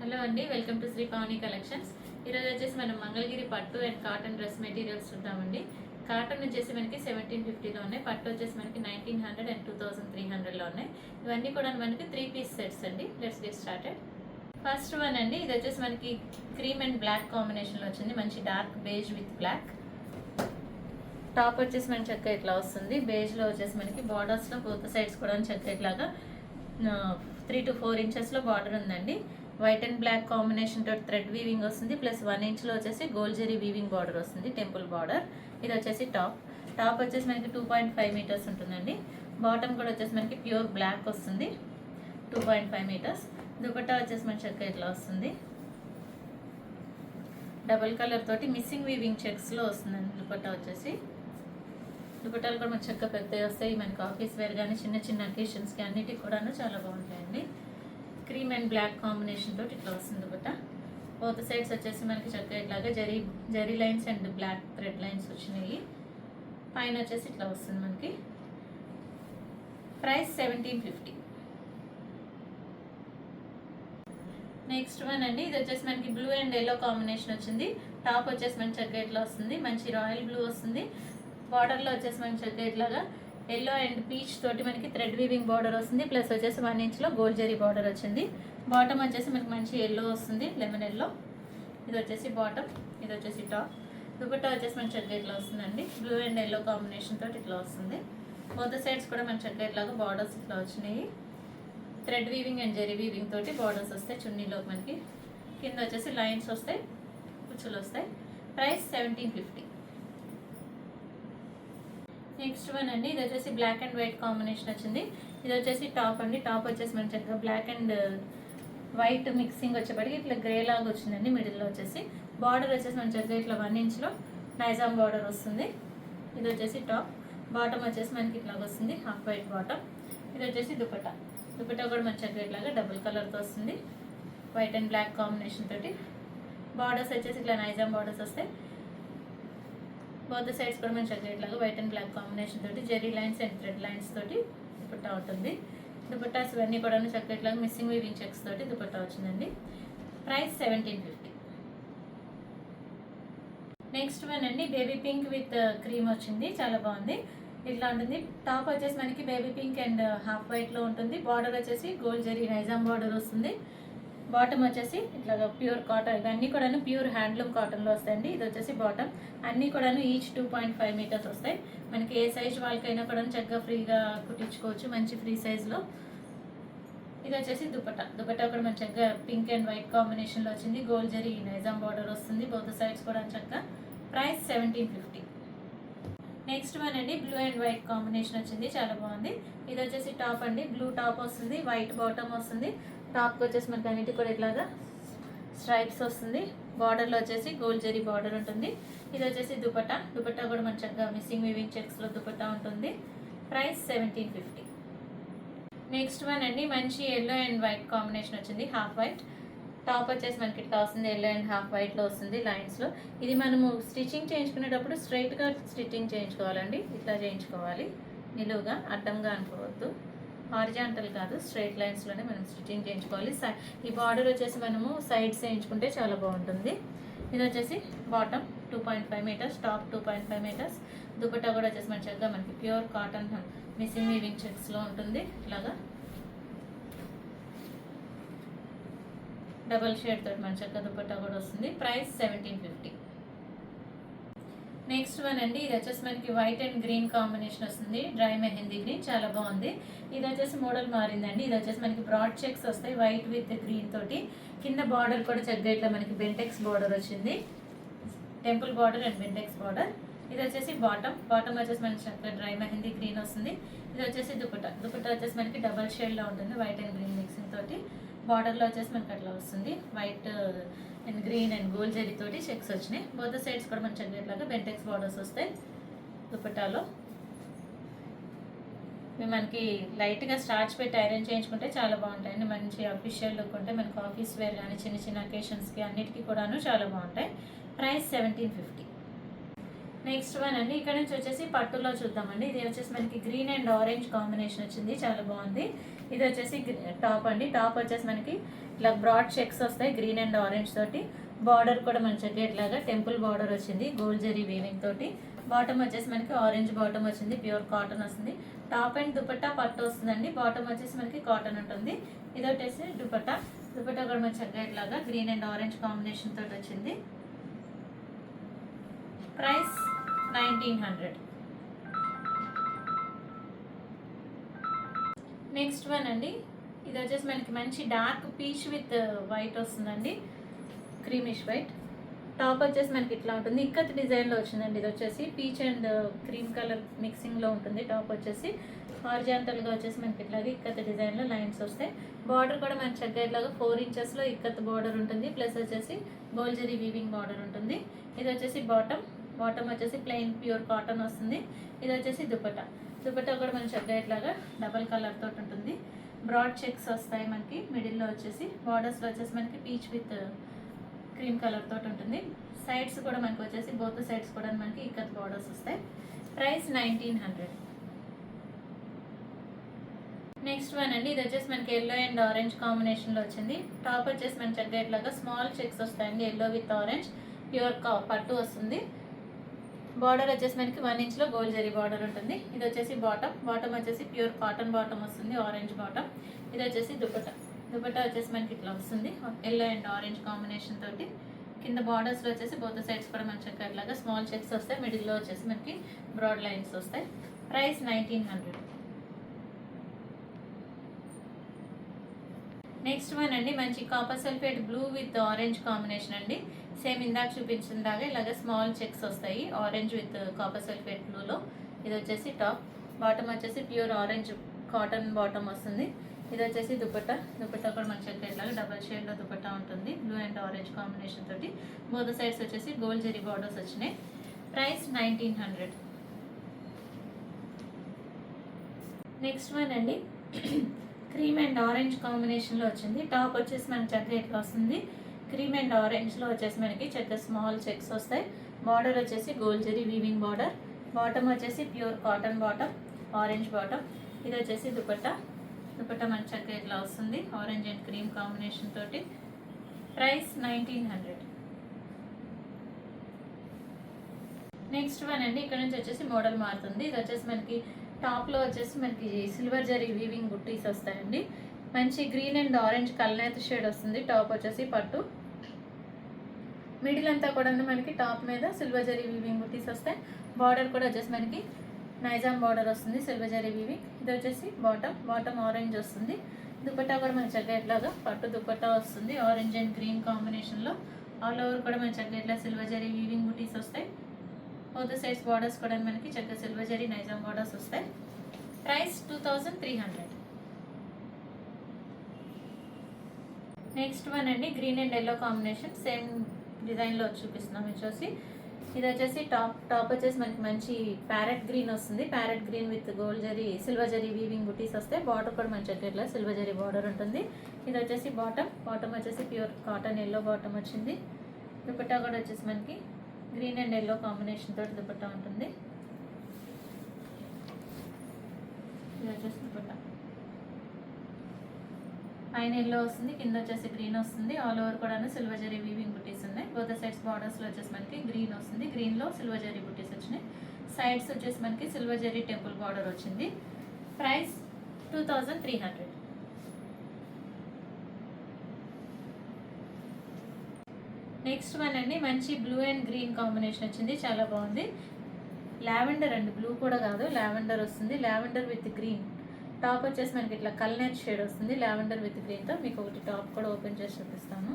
Hello అండి, welcome to Shri Pavani collections. ఈరోజు వచ్చేసి మనం మంగళగిరి పట్టు అండ్ కాటన్ డ్రెస్ మెటీరియల్స్ చూద్దామండి. కాటన్ వచ్చేసి మనకి 1750లో ఉన్నాయి, పట్టు వచ్చేసి మనకి 1900 అండ్ 2300లో ఉన్నాయి. ఇవన్నీ కూడా మనకి 3 పీస్ సెట్స్ అండి. Let's get started. First one అండి, ఇది వచ్చేసి మనకి క్రీమ్ అండ్ బ్లాక్ కాంబినేషన్లో వచ్చింది. మంచి dark beige with black. Top వచ్చేసి మనకి చక్క ఇట్లా వస్తుంది. బేజ్లో వచ్చేసి మనకి బార్డర్స్లో బోత్ సైడ్స్ కూడా చక్క ఇట్లాగా 3 to 4 ఇంచెస్లో బార్డర్ ఉందండి. వైట్ అండ్ బ్లాక్ కాంబినేషన్ తోటి థ్రెడ్ వీవింగ్ వస్తుంది, ప్లస్ 1 ఇంచ్లో వచ్చేసి గోల్డ్ జరీ వీవింగ్ బార్డర్ వస్తుంది, టెంపుల్ బార్డర్. ఇది వచ్చేసి టాప్ వచ్చేసి మనకి 2.5 మీటర్స్ ఉంటుందండి. బాటమ్ కూడా వచ్చేసి మనకి ప్యూర్ బ్లాక్ వస్తుంది, 2.5 మీటర్స్. దుపట్టా వచ్చేసి మన చక్క ఇట్లా వస్తుంది, డబల్ కలర్ తోటి మిస్సింగ్ వీవింగ్ చెక్స్లో వస్తుందండి. దుపట్టా వచ్చేసి దుపట్టాలు కూడా మన చక్క పెద్దవి వస్తాయి. మనకి ఆఫీస్ వేర్ కానీ చిన్న చిన్న అకేషన్స్కి అన్నిటికి కూడా చాలా బాగుంటాయండి. క్రీమ్ అండ్ బ్లాక్ కాంబినేషన్ తోటి ఇట్లా వస్తుంది దుపట్టా. బోత్ సైడ్స్ వచ్చేసి మనకి చక్కగా ఇట్లాగా zari lines and black thread lines వచ్చినాయి. పైన వచ్చేసి ఇట్లా వస్తుంది మనకి. ప్రైస్ 1750. నెక్స్ట్ వన్ అండి, ఇది వచ్చేసి మనకి బ్లూ అండ్ ఎల్లో కాంబినేషన్ వచ్చింది. టాప్ వచ్చేసి మనకి చక్కగా ఇట్లా వస్తుంది, మంచి రాయల్ బ్లూ వస్తుంది. బార్డర్లో వచ్చేసి మనకి చక్కగా ఇట్లాగా ఎల్లో అండ్ పీచ్ తోటి మనకి థ్రెడ్ వీవింగ్ బార్డర్ వస్తుంది, ప్లస్ వచ్చేసి 1 ఇంచ్లో గోల్డ్ జరీ బార్డర్ వచ్చింది. బాటమ్ వచ్చేసి మనకి మంచి ఎల్లో వస్తుంది, లెమన్ ఎల్లో. ఇది వచ్చేసి బాటమ్, ఇది వచ్చేసి టాప్. దుపట్టా వచ్చేసి మన చక్కగా ఇట్లా వస్తుందండి. బ్లూ అండ్ ఎల్లో కాంబినేషన్ తోటి ఇట్లా వస్తుంది. బోత్ సైడ్స్ కూడా మన చక్కగా ఇట్లాగా బార్డర్స్ ఇట్లా వచ్చినాయి. Thread weaving and zari weaving తోటి బార్డర్స్ వస్తాయి. చున్నీలో మనకి కింద వచ్చేసి లైన్స్ వస్తాయి, కుచ్చులు వస్తాయి. ప్రైస్ 1750. నెక్స్ట్ వన్ అండి, ఇది వచ్చేసి బ్లాక్ అండ్ వైట్ కాంబినేషన్ వచ్చింది. ఇది వచ్చేసి టాప్ అండి. టాప్ వచ్చేసి మన చక్కగా బ్లాక్ అండ్ వైట్ మిక్సింగ్ వచ్చేప్పటికి ఇట్లా గ్రే లాగా వచ్చిందండి. మిడిల్లో వచ్చేసి బార్డర్ వచ్చేసి మన చక్కగా ఇట్లా 1 ఇంచ్లో నైజాం బార్డర్ వస్తుంది. ఇది వచ్చేసి టాప్. బాటమ్ వచ్చేసి మనకి ఇట్లా వస్తుంది, హాఫ్ వైట్ బాటమ్. ఇది వచ్చేసి దుపట్టా. దుపట్టా కూడా మన చక్కగా ఇట్లాగా డబుల్ కలర్తో వస్తుంది, వైట్ అండ్ బ్లాక్ కాంబినేషన్ తోటి. బార్డర్స్ వచ్చేసి ఇట్లా నైజాం బార్డర్స్ వస్తాయి. బోత్ సైడ్స్ కూడా మన చక్కగా ఇట్లాగా వైట్ అండ్ బ్లాక్ కాంబినేషన్ తోటి zari lines and thread lines తోటి దుపట్టా ఉంటుంది. దుపట్టాస్ ఇవన్నీ కూడా చక్కగా ఇట్లాగా మిస్సింగ్ వీవింగ్ చెక్స్ తోటి దుపట్టా వచ్చిందండి. ప్రైస్ 1750. నెక్స్ట్ వన్ అండి, బేబీ పింక్ విత్ క్రీమ్ వచ్చింది, చాలా బాగుంది. ఇట్లా ఉంటుంది. టాప్ వచ్చేసి మనకి బేబీ పింక్ అండ్ హాఫ్ వైట్లో ఉంటుంది. బార్డర్ వచ్చేసి గోల్డ్ జరీ నైజాం బార్డర్ వస్తుంది. బాటమ్ వచ్చేసి ఇట్లాగా ప్యూర్ కాటన్. ఇవన్నీ కూడా ప్యూర్ హ్యాండ్లూమ్ కాటన్లో వస్తాయండి. ఇది వచ్చేసి బాటమ్. అన్నీ కూడా ఈచ్ 2.5 మీటర్స్ వస్తాయి. మనకి ఏ సైజ్ వాళ్ళకైనా కూడా చక్కగా ఫ్రీగా కుట్టించుకోవచ్చు, మంచి ఫ్రీ సైజ్లో. ఇది వచ్చేసి దుపట్టా. దుపట్టా కూడా మన చక్కగా పింక్ అండ్ వైట్ కాంబినేషన్లో వచ్చింది. గోల్డ్ జరీ నైజాం బార్డర్ వస్తుంది, బోత్ సైడ్స్ కూడా చక్కగా. ప్రైస్ 1750. నెక్స్ట్ వన్ అండి, బ్లూ అండ్ వైట్ కాంబినేషన్ వచ్చింది, చాలా బాగుంది. ఇది వచ్చేసి టాప్ అండి. బ్లూ టాప్ వస్తుంది, వైట్ బాటమ్ వస్తుంది. టాప్కి వచ్చేసి మనకి అన్నిటి కూడా ఇట్లాగా స్ట్రైప్స్ వస్తుంది. బార్డర్లో వచ్చేసి గోల్డ్ జరీ బార్డర్ ఉంటుంది. ఇది వచ్చేసి దుపట్టా. దుపట్టా కూడా మన చక్కగా మిస్సింగ్ వీవింగ్ చెక్స్లో దుపట్టా ఉంటుంది. ప్రైస్ 1750. నెక్స్ట్ వన్ అండి, మంచి ఎల్లో అండ్ వైట్ కాంబినేషన్ వచ్చింది, హాఫ్ వైట్. టాప్ వచ్చేసి మనకి ఇట్లా వస్తుంది, ఎల్లో అండ్ హాఫ్ వైట్లో వస్తుంది లైన్స్లో. ఇది మనము స్టిచ్చింగ్ చేయించుకునేటప్పుడు స్ట్రైట్గా స్టిచ్చింగ్ చేయించుకోవాలండి. ఇట్లా చేయించుకోవాలి, నిలువుగా అడ్డంగా అనుకోవద్దు. హారిజాంటల్ కాదు, స్ట్రైట్ లైన్స్లోనే మనం స్టిచ్చింగ్ చేయించుకోవాలి. ఈ బార్డర్ వచ్చేసి మనము సైడ్స్ చేయించుకుంటే చాలా బాగుంటుంది. ఇది వచ్చేసి bottom 2.5 metres, top 2.5 metres. Dupatta కూడా వచ్చేసి మన చక్కగా మనకి ప్యూర్ కాటన్ మిస్సింగ్ వీవింగ్ చెక్స్లో ఉంటుంది. ఇలాగా డబల్ షేడ్ తోటి మన చక్కగా దుపట్టా కూడా వస్తుంది. ప్రైస్ 1750. నెక్స్ట్ వన్ అండి, ఇది వచ్చేసి మనకి వైట్ అండ్ గ్రీన్ కాంబినేషన్ వస్తుంది, డ్రై మెహందీ గ్రీన్, చాలా బాగుంది. ఇది వచ్చేసి మోడల్ మారిందండి. ఇది వచ్చేసి మనకి బ్రాడ్ చెక్స్ వస్తాయి, వైట్ విత్ గ్రీన్ తోటి. కింద బార్డర్ కూడా చక్కగా ఇట్లా మనకి బెంటెక్స్ బార్డర్ వచ్చింది, temple border and Bentex border. ఇది వచ్చేసి బాటమ్. బాటమ్ వచ్చేసి మనకి చక్కగా డ్రై మెహందీ గ్రీన్ వస్తుంది. ఇది వచ్చేసి దుపట్టా. దుపట్టా వచ్చేసి మనకి డబల్ షేడ్లో ఉంటుంది, వైట్ అండ్ గ్రీన్ మిక్సింగ్ తోటి. బార్డర్లో వచ్చేసి మనకి అట్లా వస్తుంది, white and green and gold zari తోటి చెక్స్ వచ్చినాయి. బోత్ సైడ్స్ కూడా మన చక్కగా ఇట్లాగా బెంటెక్స్ బార్డర్స్ వస్తాయి దుపట్టాలో. ఇవి మనకి లైట్గా స్టార్చ్ పెట్టి ఐరన్ చేయించుకుంటే చాలా బాగుంటాయండి. మంచి అఫీషియల్ లుక్ ఉంటే మనకి ఆఫీస్ వేర్ కానీ చిన్న చిన్న అకేషన్స్కి అన్నిటికీ కూడాను చాలా బాగుంటాయి. ప్రైస్ 1750. నెక్స్ట్ వన్ అండి, ఇక్కడ నుంచి వచ్చేసి పట్టులో చూద్దామండి. ఇది వచ్చేసి మనకి గ్రీన్ అండ్ ఆరెంజ్ కాంబినేషన్ వచ్చింది, చాలా బాగుంది. ఇది వచ్చేసి టాప్ అండి. టాప్ వచ్చేసి మనకి ఇట్లా బ్రాడ్ చెక్స్ వస్తాయి గ్రీన్ అండ్ ఆరెంజ్ తోటి. బార్డర్ కూడా మంచిగా ఇట్లాగా టెంపుల్ బార్డర్ వచ్చింది గోల్డ్ జరీ వీవింగ్ తోటి. బాటమ్ వచ్చేసి మనకి ఆరెంజ్ బాటమ్ వచ్చింది, ప్యూర్ కాటన్ వస్తుంది. టాప్ అండ్ దుపట్టా పట్టు వస్తుందండి. బాటమ్ వచ్చేసి మనకి కాటన్ ఉంటుంది. ఇది వచ్చేసి దుపట్టా కూడా మంచిగా ఇట్లాగా గ్రీన్ అండ్ ఆరెంజ్ కాంబినేషన్ తోటి వచ్చింది. ప్రైస్ 1900. నెక్స్ట్ వన్ అండి, ఇది వచ్చేసి మనకి మంచి డార్క్ పీచ్ విత్ వైట్ వస్తుందండి, క్రీమిష్ వైట్. టాప్ వచ్చేసి మనకి ఇట్లా ఉంటుంది, ఇక్కత్ డిజైన్లో వచ్చిందండి. ఇది వచ్చేసి పీచ్ అండ్ క్రీమ్ కలర్ మిక్సింగ్లో ఉంటుంది. టాప్ వచ్చేసి హారిజాంటల్గా వచ్చేసి మనకి ఇట్లాగే ఇక్కత్ డిజైన్లో లైన్స్ వస్తాయి. బార్డర్ కూడా మనకి చక్కగా ఇట్లాగా 4 ఇంచెస్లో ఇక్కత్ బార్డర్ ఉంటుంది, ప్లస్ వచ్చేసి గోల్డ్ జరీ వీవింగ్ బార్డర్ ఉంటుంది. ఇది వచ్చేసి బాటమ్ వచ్చేసి ప్లెయిన్ ప్యూర్ కాటన్ వస్తుంది. ఇది వచ్చేసి దుపట్టా కూడా మనకి చక్కగా ఇట్లాగా డబల్ కలర్ తోటి ఉంటుంది. బ్రాడ్ చెక్స్ వస్తాయి మనకి. మిడిల్లో వచ్చేసి బార్డర్స్లో వచ్చేసి మనకి పీచ్ విత్ క్రీమ్ కలర్ తోటి ఉంటుంది. సైడ్స్ కూడా మనకి వచ్చేసి బోత్ సైడ్స్ కూడా మనకి ఇక్కత్ బార్డర్స్ వస్తాయి. ప్రైస్ 1900. నెక్స్ట్ వన్ అండి, ఇది వచ్చేసి మనకి ఎల్లో అండ్ ఆరెంజ్ కాంబినేషన్లో వచ్చింది. టాప్ వచ్చేసి మనకి చక్కగా ఇట్లాగా స్మాల్ చెక్స్ వస్తాయండి, ఎల్లో విత్ ఆరెంజ్. ప్యూర్ పట్టు వస్తుంది. బార్డర్ వచ్చేసి మనకి 1 ఇంచ్లో గోల్డ్ జరీ బార్డర్ ఉంటుంది. ఇది వచ్చేసి బాటమ్ వచ్చేసి ప్యూర్ కాటన్ బాటమ్ వస్తుంది, ఆరెంజ్ బాటమ్. ఇది వచ్చేసి దుపట్టా వచ్చేసి మనకి ఇట్లా వస్తుంది, ఎల్లో అండ్ ఆరెంజ్ కాంబినేషన్ తోటి. కింద బార్డర్స్లో వచ్చేసి బోత్ సైడ్స్ కూడా మనకి చక్కగా ఇట్లాగా స్మాల్ చెక్స్ వస్తాయి. మిడిల్లో వచ్చేసి మనకి బ్రాడ్ లైన్స్ వస్తాయి. ప్రైస్ 1900. నెక్స్ట్ వన్ అండి, మంచి copper sulphate blue with orange combination అండి. సేమ్ ఇందాక చూపించిందాగా ఇలాగ స్మాల్ చెక్స్ వస్తాయి ఆరెంజ్ విత్ కాపర్ సల్ఫేట్ బ్లూలో. ఇది వచ్చేసి టాప్. బాటమ్ వచ్చేసి ప్యూర్ ఆరెంజ్ కాటన్ బాటమ్ వస్తుంది. ఇది వచ్చేసి దుపట్టా కూడా మంచిగా ఇట్లాగా డబల్ షేడ్లో దుపట్టా ఉంటుంది, బ్లూ అండ్ ఆరెంజ్ కాంబినేషన్ తోటి. బోత్ సైడ్స్ వచ్చేసి గోల్డ్ జరీ బార్డర్స్ వచ్చినాయి. ప్రైస్ 1900. నెక్స్ట్ వన్ అండి, క్రీమ్ అండ్ ఆరెంజ్ కాంబినేషన్లో వచ్చింది. టాప్ వచ్చేసి మనకి చక్కగా ఇట్లా వస్తుంది. క్రీమ్ అండ్ ఆరెంజ్లో వచ్చేసి మనకి చక్కగా స్మాల్ చెక్స్ వస్తాయి. బార్డర్ వచ్చేసి gold zari weaving border. Bottom వచ్చేసి pure cotton bottom, orange bottom. ఇది వచ్చేసి దుపట్టా మనకి చక్కగా ఇట్లా వస్తుంది, ఆరెంజ్ అండ్ క్రీమ్ కాంబినేషన్ తోటి. ప్రైస్ 1900. నెక్స్ట్ వన్ అండి, ఇక్కడ నుంచి వచ్చేసి మోడల్ మారుతుంది. ఇది వచ్చేసి మనకి టాప్లో వచ్చేసి మనకి సిల్వర్ జరీ వీవింగ్ బుట్టీస్ వస్తాయండి. మంచి గ్రీన్ అండ్ ఆరెంజ్ కల్నేత షేడ్ వస్తుంది. టాప్ వచ్చేసి పట్టు. మిడిల్ అంతా కూడా మనకి టాప్ మీద సిల్వర్ జరీ వీవింగ్ బుట్టీస్ వస్తాయి. బార్డర్ కూడా వచ్చేసి మనకి నైజాం బార్డర్ వస్తుంది, సిల్వర్ జరీ వీవింగ్. ఇది వచ్చేసి బాటమ్ ఆరెంజ్ వస్తుంది. దుపట్టా కూడా మన చక్కగా ఇట్లాగా పట్టు దుపట్టా వస్తుంది, ఆరెంజ్ అండ్ గ్రీన్ కాంబినేషన్లో. ఆల్ ఓవర్ కూడా మన చక్కగా ఇట్లా సిల్వర్ జరీ వీవింగ్ బుట్టీస్ వస్తాయి. బోత్ సైడ్స్ బార్డర్స్ కూడా మనకి చక్కగా సిల్వర్ జరీ నైజాం బార్డర్స్ వస్తాయి. ప్రైస్ 2300. నెక్స్ట్ వన్ అండి, green and yellow combination, same డిజైన్లో చూపిస్తున్నాం. ఇది వచ్చేసి టాప్ వచ్చేసి మనకి మంచి ప్యారెట్ గ్రీన్ వస్తుంది. Parrot green with gold zari silver zari weaving బుటీస్ వస్తాయి. బార్డర్ కూడా మంచి ఇట్లా సిల్వర్ జరీ బార్డర్ ఉంటుంది. ఇది వచ్చేసి బాటమ్ వచ్చేసి ప్యూర్ కాటన్ ఎల్లో బాటమ్ వచ్చింది. దుపట్టా కూడా వచ్చేసి మనకి గ్రీన్ అండ్ ఎల్లో కాంబినేషన్ తోటి దుపట్టా ఉంటుంది. ఇది వచ్చేసి దుపట్టా పైన ఎల్లో వస్తుంది, కింద వచ్చేసి గ్రీన్ వస్తుంది. ఆల్ ఓవర్ కూడా సిల్వర్ జరీ వీవింగ్ బుటీస్ ఉన్నాయి. బోత్ సైడ్స్ బార్డర్స్లో వచ్చేసి మనకి గ్రీన్ వస్తుంది, గ్రీన్లో సిల్వర్ జరీ బుటీస్ వచ్చినాయి. సైడ్స్ వచ్చేసి మనకి సిల్వర్ జరీ టెంపుల్ బార్డర్ వచ్చింది. ప్రైస్ 2300. నెక్స్ట్ వన్ అండి, మంచి బ్లూ అండ్ గ్రీన్ కాంబినేషన్ వచ్చింది, చాలా బాగుంది. లావెండర్ అండి, బ్లూ కూడా కాదు, లావెండర్ వస్తుంది. Lavender with green. టాప్ వచ్చేసి మనకి ఇట్లా కల్నేట్ షేడ్ వస్తుంది, లావెండర్ విత్ గ్రీన్తో. మీకు ఒకటి టాప్ కూడా ఓపెన్ చేసి చూపిస్తాను.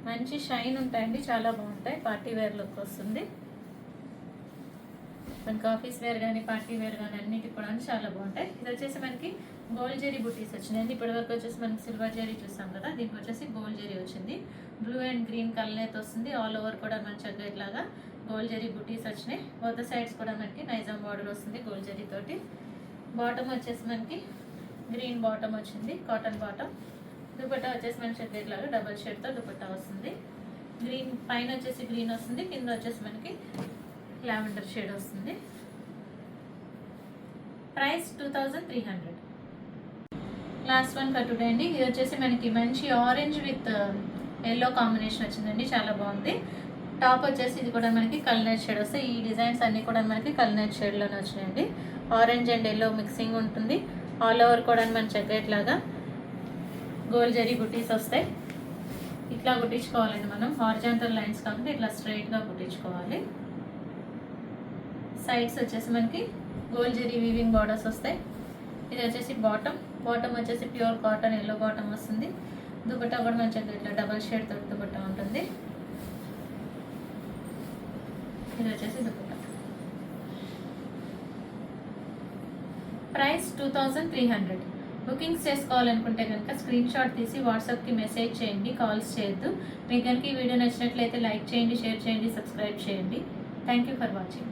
మంచి షైన్ ఉంటాయండి, చాలా బాగుంటాయి. పార్టీ వేర్ లుక్ వస్తుంది. మనకి ఆఫీస్ వేర్ కానీ పార్టీ వేర్ కానీ అన్నిటికి కూడా చాలా బాగుంటాయి. ఇది వచ్చేసి మనకి గోల్డ్ జరీ బుటీస్ వచ్చినాయండి. ఇప్పటివరకు వచ్చేసి మనకి సిల్వర్ జరీ చూసాం కదా, దీనికి వచ్చేసి గోల్డ్ జరీ వచ్చింది. బ్లూ అండ్ గ్రీన్ కల్నేత్ వస్తుంది. ఆల్ ఓవర్ కూడా మంచిగా ఇట్లాగా గోల్డ్ జరీ బుటీస్ వచ్చినాయి. బోత్ సైడ్స్ కూడా మనకి నైజాం బార్డర్ వస్తుంది గోల్డ్ జరీ తోటి. బాటమ్ వచ్చేసి మనకి గ్రీన్ బాటమ్ వచ్చింది, కాటన్ బాటమ్. దుపట్టా వచ్చేసి మనకి ఇట్లాగా డబల్ షేడ్తో దుపట్టా వస్తుంది. గ్రీన్ పైన వచ్చేసి గ్రీన్ వస్తుంది, కింద వచ్చేసి మనకి లావెండర్ షేడ్ వస్తుంది. Price 2300. Last one for today అండి. ఇది వచ్చేసి మనకి మంచి ఆరెంజ్ విత్ ఎల్లో కాంబినేషన్ వచ్చిందండి, చాలా బాగుంది. టాప్ వచ్చేసి ఇది కూడా మనకి కల్నేట్ షేడ్ వస్తాయి. ఈ డిజైన్స్ అన్నీ కూడా మనకి కల్నేట్ షేడ్లోనే వచ్చినాయండి. ఆరెంజ్ అండ్ ఎల్లో మిక్సింగ్ ఉంటుంది. ఆల్ ఓవర్ కూడా మన చెక్లెట్ లాగా గోల్డ్ జరీ బుటీస్ వస్తాయి. ఇట్లా కుట్టించుకోవాలండి మనం. హారిజాంటల్ లైన్స్ కాకుండా ఇట్లా స్ట్రైట్గా కుట్టించుకోవాలి. సైడ్స్ వచ్చేసి మనకి గోల్డ్ జరీ వీవింగ్ బార్డర్స్ వస్తాయి. ఇది వచ్చేసి బాటమ్ వచ్చేసి ప్యూర్ కాటన్ ఎల్లో బాటమ్ వస్తుంది. దుపట్టా కూడా మంచిగా ఇట్లా డబల్ షేడ్ తోటి దుపట్టా ఉంటుంది. ఇది వచ్చేసి దుపట్టా. ప్రైస్ 2300. బుకింగ్స్ చేసుకోవాలనుకుంటే కనుక స్క్రీన్ షాట్ తీసి వాట్సాప్కి మెసేజ్ చేయండి, కాల్స్ చేయొద్దు. మీకు కనుక ఈ వీడియో నచ్చినట్లయితే లైక్ చేయండి, షేర్ చేయండి, సబ్స్క్రైబ్ చేయండి. Thank you for watching.